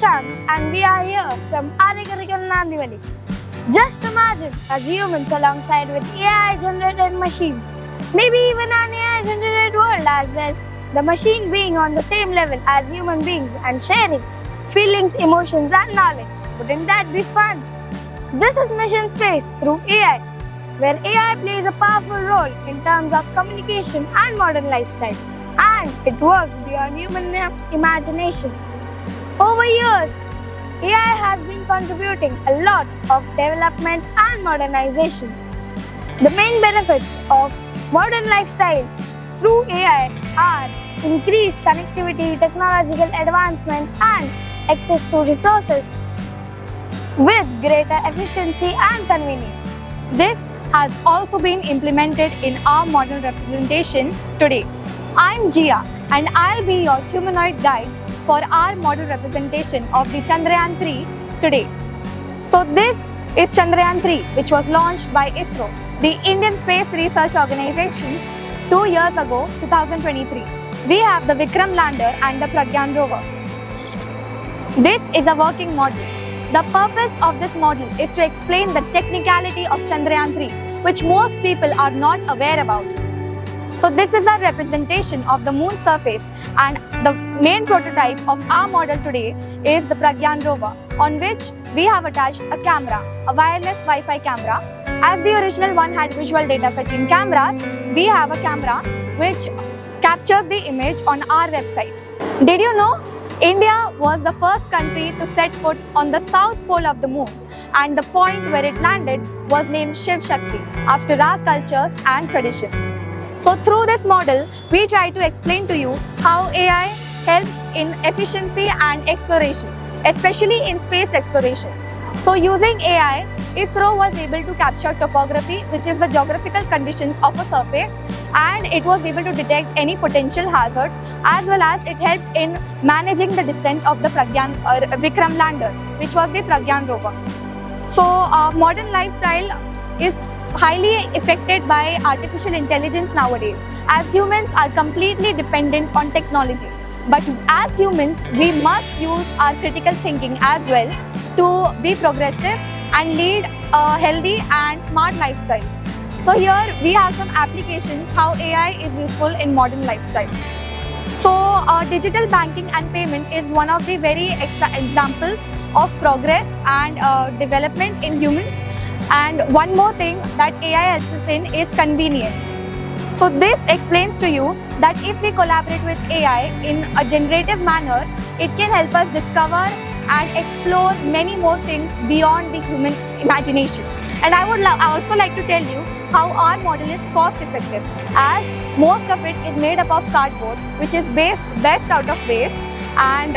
Prashant and we are here from Arikarikan Nandivali. Just imagine as humans alongside with AI-generated machines, maybe even an AI-generated world as well. The machine being on the same level as human beings and sharing feelings, emotions and knowledge. Wouldn't that be fun? This is Mission Space through AI, where AI plays a powerful role in terms of communication and modern lifestyle. And it works beyond human imagination. Over years, AI has been contributing a lot of development and modernization. The main benefits of modern lifestyle through AI are increased connectivity, technological advancement, and access to resources with greater efficiency and convenience. This has also been implemented in our modern representation today. I'm Jia and I'll be your humanoid guide for our model representation of the Chandrayaan-3 today. So this is Chandrayaan-3, which was launched by ISRO, the Indian Space Research Organization, 2 years ago, 2023. We have the Vikram lander and the Pragyan rover. This is a working model. The purpose of this model is to explain the technicality of Chandrayaan-3, which most people are not aware about. So this is a representation of the moon surface, and the main prototype of our model today is the Pragyan rover, on which we have attached a camera, a wireless Wi-Fi camera. As the original one had visual data fetching cameras, we have a camera which captures the image on our website. Did you know India was the first country to set foot on the south pole of the moon, and the point where it landed was named Shiv Shakti after our cultures and traditions. So through this model, we try to explain to you how AI helps in efficiency and exploration, especially in space exploration. So using AI, ISRO was able to capture topography, which is the geographical conditions of a surface, and it was able to detect any potential hazards, as well as it helped in managing the descent of the Vikram lander, which was the Pragyan rover. So modern lifestyle is highly affected by artificial intelligence nowadays, as humans are completely dependent on technology. But as humans, we must use our critical thinking as well to be progressive and lead a healthy and smart lifestyle. So here we have some applications how AI is useful in modern lifestyle. So digital banking and payment is one of the very examples of progress and development in humans. And one more thing that AI helps us in is convenience. So this explains to you that if we collaborate with AI in a generative manner, it can help us discover and explore many more things beyond the human imagination. And I would also like to tell you how our model is cost effective, as most of it is made up of cardboard, which is best out of waste, and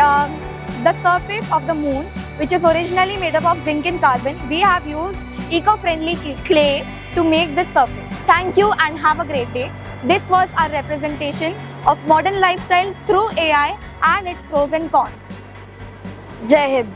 the surface of the moon, which is originally made up of zinc and carbon, we have used eco-friendly clay to make this surface. Thank you and have a great day. This was our representation of modern lifestyle through AI and its pros and cons. Jai Hind.